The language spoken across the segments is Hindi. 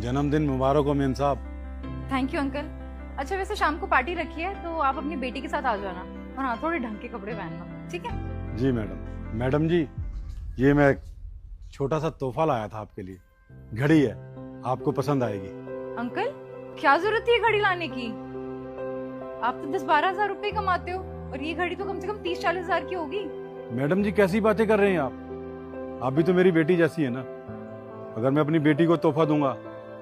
जन्मदिन मुबारक हो मेम साहब। Thank you uncle. अच्छा वैसे शाम को पार्टी रखी है तो आप अपनी बेटी के साथ आ जाना, और हाँ थोड़े ढंग के कपड़े पहनना, ठीक है? जी मैडम। मैडम जी, ये मैं एक छोटा सा तोहफा लाया था आपके लिए। घड़ी है, आपको पसंद आएगी। अंकल क्या जरूरत थी ये घड़ी लाने की? आप तो 10-12 हजार रुपए कमाते हो, और ये घड़ी तो कम से कम 30-40 हजार की होगी। मैडम जी कैसी बातें कर रहे हैं आप भी तो मेरी बेटी जैसी है ना। अगर मैं अपनी बेटी को तोहफा दूंगा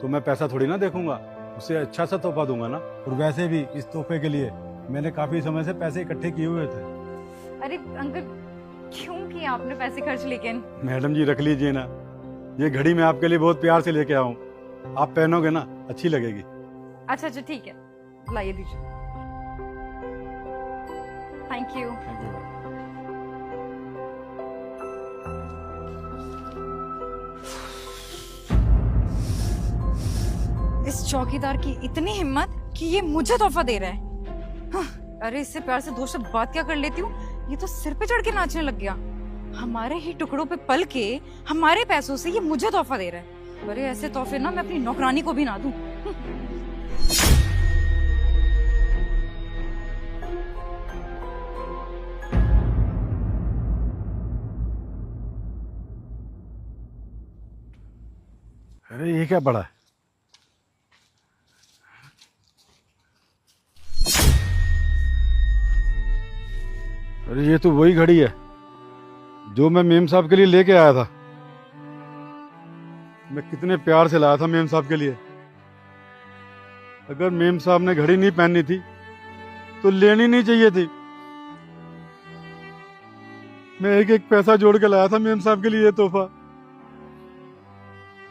तो मैं पैसा थोड़ी ना देखूंगा, उससे अच्छा सा तोहफा दूंगा ना। और वैसे भी इस तोहफे के लिए मैंने काफी समय से पैसे इकट्ठे किए हुए थे। अरे अंकल क्यों किए आपने पैसे खर्च? लेकिन मैडम जी रख लीजिए ना, ये घड़ी मैं आपके लिए बहुत प्यार से लेके आया हूँ, आप पहनोगे ना अच्छी लगेगी। अच्छा अच्छा ठीक है, लाइए दीजिए। Thank you. इस चौकीदार की इतनी हिम्मत कि ये मुझे तोहफा दे रहा है। हाँ, अरे इससे प्यार से दो शब्द बात क्या कर लेती हूँ, ये तो सिर पे चढ़ के नाचने लग गया। हमारे ही टुकड़ों पे पल के हमारे पैसों से ये मुझे तोहफा दे रहा है। अरे ऐसे तोहफे ना मैं अपनी नौकरानी को भी ना दूं। अरे ये क्या पड़ा है? अरे ये तो वही घड़ी है जो मैं मेम साहब के लिए लेके आया था। मैं कितने प्यार से लाया था मेम साहब के लिए। अगर मेम साहब ने घड़ी नहीं पहननी थी तो लेनी नहीं चाहिए थी। मैं एक एक पैसा जोड़ के लाया था मेम साहब के लिए ये तोहफा,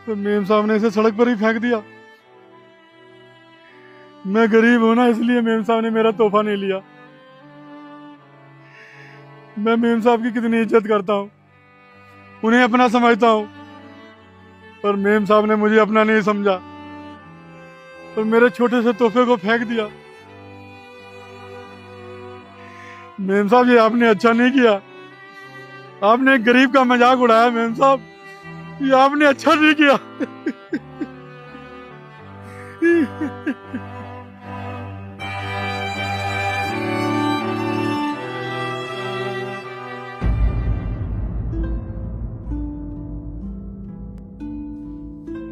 तो मेम साहब ने इसे सड़क पर ही फेंक दिया। मैं गरीब हूं ना, इसलिए मेम साहब ने मेरा तोहफा नहीं लिया। मैं मेम साहब की कितनी इज्जत करता हूँ, उन्हें अपना समझता हूँ, पर मेम साहब ने मुझे अपना नहीं समझा और मेरे छोटे से तोहफे को फेंक दिया। मेम साहब ये आपने अच्छा नहीं किया, आपने एक गरीब का मजाक उड़ाया। मेम साहब ये आपने अच्छा नहीं किया।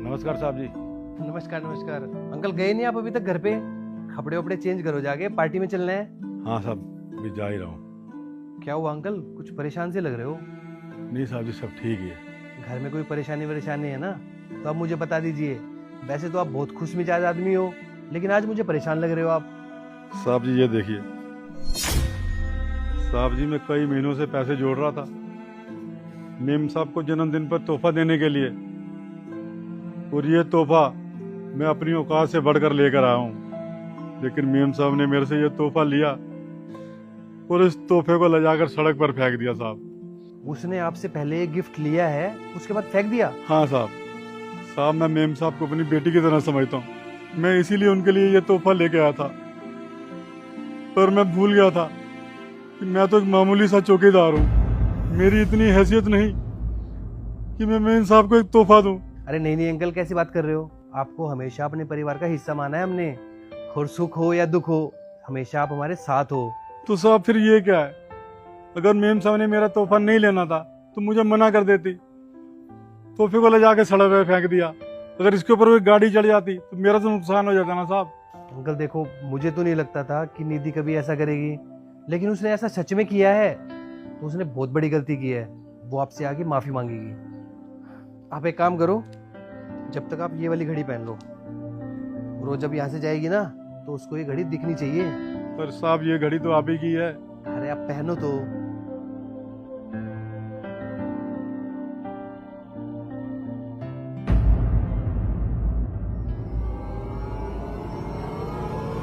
नमस्कार साहब जी। नमस्कार नमस्कार। अंकल गए नहीं आप अभी तक घर पे? कपड़े वपड़े चेंज करो जाके, पार्टी में चलना है। हाँ साहब अभी जा ही रहा हूँ। क्या हुआ अंकल, कुछ परेशान से लग रहे हो? नहीं साहब जी सब ठीक है। घर में कोई परेशानी है ना तो आप मुझे बता दीजिए। वैसे तो आप बहुत खुश मिजाज आदमी हो, लेकिन आज मुझे परेशान लग रहे हो आप। साहब जी ये देखिए, साहब जी मैं कई महीनों से पैसे जोड़ रहा था मेम साहब को जन्मदिन पर तोहफा देने के लिए, और ये तोहफा मैं अपनी औकात से बढ़कर लेकर आया हूँ। लेकिन मेम साहब ने मेरे से ये तोहफा लिया और इस तोहफे को ले जाकर सड़क पर फेंक दिया। साहब उसने आपसे पहले एक गिफ्ट लिया है, उसके बाद फेंक दिया? हाँ साहब। साहब मैं मेम साहब को अपनी बेटी की तरह समझता हूँ, मैं इसीलिए उनके लिए ये तोहफा लेके आया था, पर मैं भूल गया था कि मैं तो एक मामूली सा चौकीदार हूँ। मेरी इतनी हैसियत नहीं कि मैं मेम साहब को एक तोहफा दूं। अरे नहीं नहीं अंकल, कैसी बात कर रहे हो? आपको हमेशा अपने परिवार का हिस्सा माना है हमने, और सुख हो या दुख हो हमेशा आप हमारे साथ हो। तो साहब फिर ये क्या है? अगर मेम साहब ने मेरा तोहफा नहीं लेना था तो मुझे मना कर देती, तोहफे को ले जाके सड़क पे फेंक दिया। अगर इसके ऊपर कोई गाड़ी चढ़ जाती तो मेरा तो नुकसान हो जाता ना साहब। अंकल देखो, मुझे तो नहीं लगता था कि निधि कभी ऐसा करेगी, लेकिन उसने ऐसा सच में किया है तो उसने बहुत बड़ी गलती की है। वो आपसे आके माफी मांगेगी। आप एक काम करो, जब तक आप ये वाली घड़ी पहन लो, रोज जब यहाँ से जाएगी ना तो उसको ये घड़ी दिखनी चाहिए। पर साहब ये घड़ी तो आप ही की है। अरे आप पहनो तो।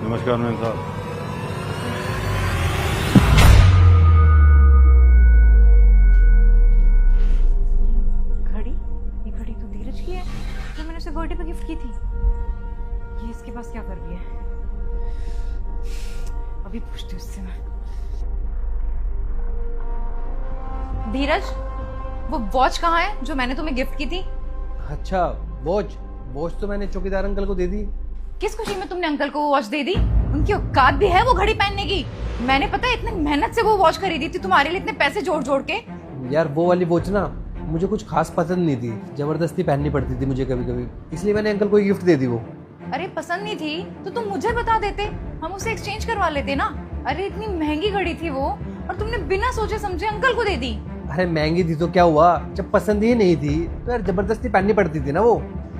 नमस्कार मेम साहब। घड़ी, ये घड़ी तो धीरज की है जो मैंने उसे बर्थडे पे गिफ्ट की थी। ये इसके पास क्या कर रही है? अभी पूछती हूँ उससे मैं। धीरज, वो वॉच कहाँ है जो मैंने तुम्हें गिफ्ट की थी? अच्छा वॉच, वॉच तो मैंने चौकीदार अंकल को दे दी। किस खुशी में तुमने अंकल को वो वॉच दे दी? उनकी औकात भी है वो घड़ी पहनने की। मैंने पता है इतनी मेहनत से वो वॉच खरीदी थी तुम्हारे लिए, इतने पैसे जोड़ जोड़ के। यार वो वाली वॉच ना मुझे कुछ खास पसंद नहीं थी, जबरदस्ती पहननी पड़ती थी मुझे कभी कभी, इसलिए मैंने अंकल को गिफ्ट दे दी वो। अरे पसंद नहीं थी तो तुम मुझे बता देते, हम उसे एक्सचेंज करवा लेते ना। अरे इतनी महंगी घड़ी थी वो और तुमने बिना सोचे समझे अंकल को दे दी। अरे महंगी थी तो क्या हुआ, जब पसंद ही नहीं थी तो यार जबरदस्ती पहननी पड़ती थी ना वो।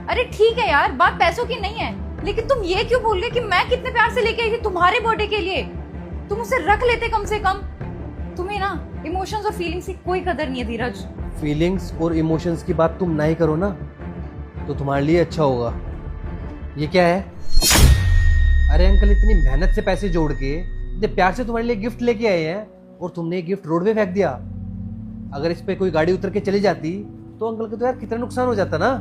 अरे ठीक है यार, बात पैसों की नहीं है, लेकिन तुम ये क्यों भूल गए कि मैं कितने प्यार से लेके आई थी तुम्हारे बर्थडे के लिए? तुम उसे रख लेते कम से कम। तुम्हें ना इमोशंस और फीलिंग्स की कोई कदर नहीं है धीरज। फीलिंग्स और इमोशंस की बात तुम ना ही करो ना तो तुम्हारे लिए अच्छा होगा। ये क्या है? अरे अंकल इतनी मेहनत से पैसे जोड़ के इतने प्यार से तुम्हारे लिए गिफ्ट लेके आए हैं और तुमने ये गिफ्ट रोड पे फेंक दिया। अगर इस पे कोई गाड़ी उतर के चली जाती तो अंकल को तो यार कितना नुकसान हो जाता ना।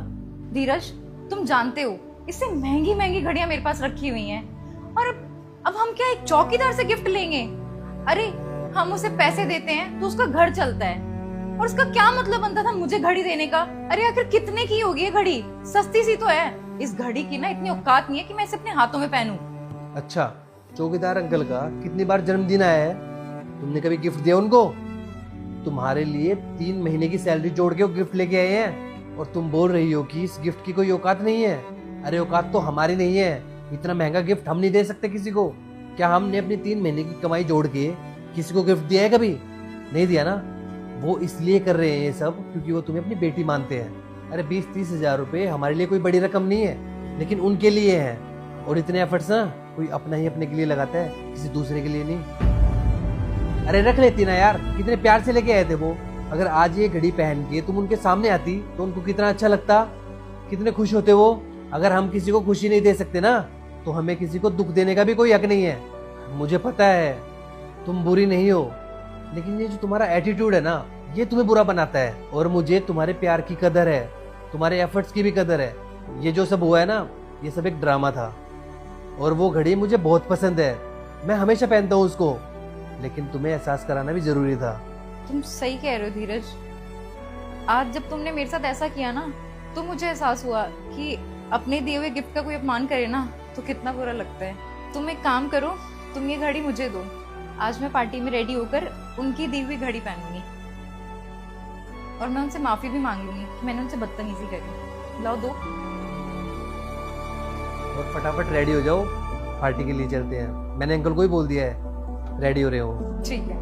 धीरज तुम जानते हो इससे महंगी महंगी घड़ियां मेरे पास रखी हुई हैं और अब हम क्या एक चौकीदार से गिफ्ट लेंगे? अरे हम उसे पैसे देते हैं तो उसका घर चलता है और उसका क्या मतलब बनता था मुझे घड़ी देने का? अरे आखिर कितने की होगी ये घड़ी? सस्ती सी तो है। इस घड़ी की ना इतनी औकात नहीं है कि मैं इसे अपने हाथों में पहनूं। अच्छा चौकीदार अंकल का कितनी बार जन्मदिन आया है, तुमने कभी गिफ्ट दिया उनको? तुम्हारे लिए 3 महीने की सैलरी जोड़ के वो गिफ्ट लेके आए हैं और तुम बोल रही हो कि इस गिफ्ट की कोई औकात नहीं है। अरे औकात तो हमारी नहीं है, इतना महंगा गिफ्ट हम नहीं दे सकते किसी को। क्या हमने अपनी 3 महीने की कमाई जोड़ के किसी को गिफ्ट दिया है? कभी नहीं दिया ना। वो इसलिए कर रहे हैं ये सब क्योंकि वो तुम्हें अपनी बेटी मानते हैं। अरे 20-30 हजार रुपए हमारे लिए कोई बड़ी रकम नहीं है, लेकिन उनके लिए है। और इतने एफर्ट्स ना कोई अपना ही अपने के लिए लगाता है, किसी दूसरे के लिए नहीं। अरे रख लेती ना यार, कितने प्यार से लेके आए थे वो। अगर आज ये घड़ी पहन के तुम उनके सामने आती तो उनको कितना अच्छा लगता, कितने खुश होते वो। अगर हम किसी को खुशी नहीं दे सकते ना तो हमें किसी को दुख देने का भी कोई हक नहीं है। मुझे पता है तुम बुरी नहीं हो, लेकिन ये जो तुम्हारा एटीट्यूड है ना ये तुम्हें बुरा बनाता है। और मुझे तुम्हारे प्यार की कदर है, तुम्हारे एफर्ट्स की भी कदर है। ये जो सब हुआ है ना ये सब एक ड्रामा था। और वो घड़ी मुझे बहुत पसंद है, मैं हमेशा पहनता हूँ उसको, लेकिन तुम्हें एहसास कराना भी जरूरी था। तुम सही कह रहे हो धीरज। आज जब तुमने मेरे साथ ऐसा किया ना तो मुझे एहसास हुआ कि अपने दिए हुए गिफ्ट का कोई अपमान करे ना तो कितना बुरा लगता है। तुम एक काम करो, तुम ये घड़ी मुझे दो। आज मैं पार्टी में रेडी होकर उनकी दी हुई घड़ी पहनूंगी और मैं उनसे माफी भी मांग लूंगी कि मैंने उनसे बदतमीजी करी। लाओ दो। और फटाफट रेडी हो जाओ, पार्टी के लिए चलते हैं। मैंने अंकल को ही बोल दिया है रेडी हो रहे हो। ठीक है।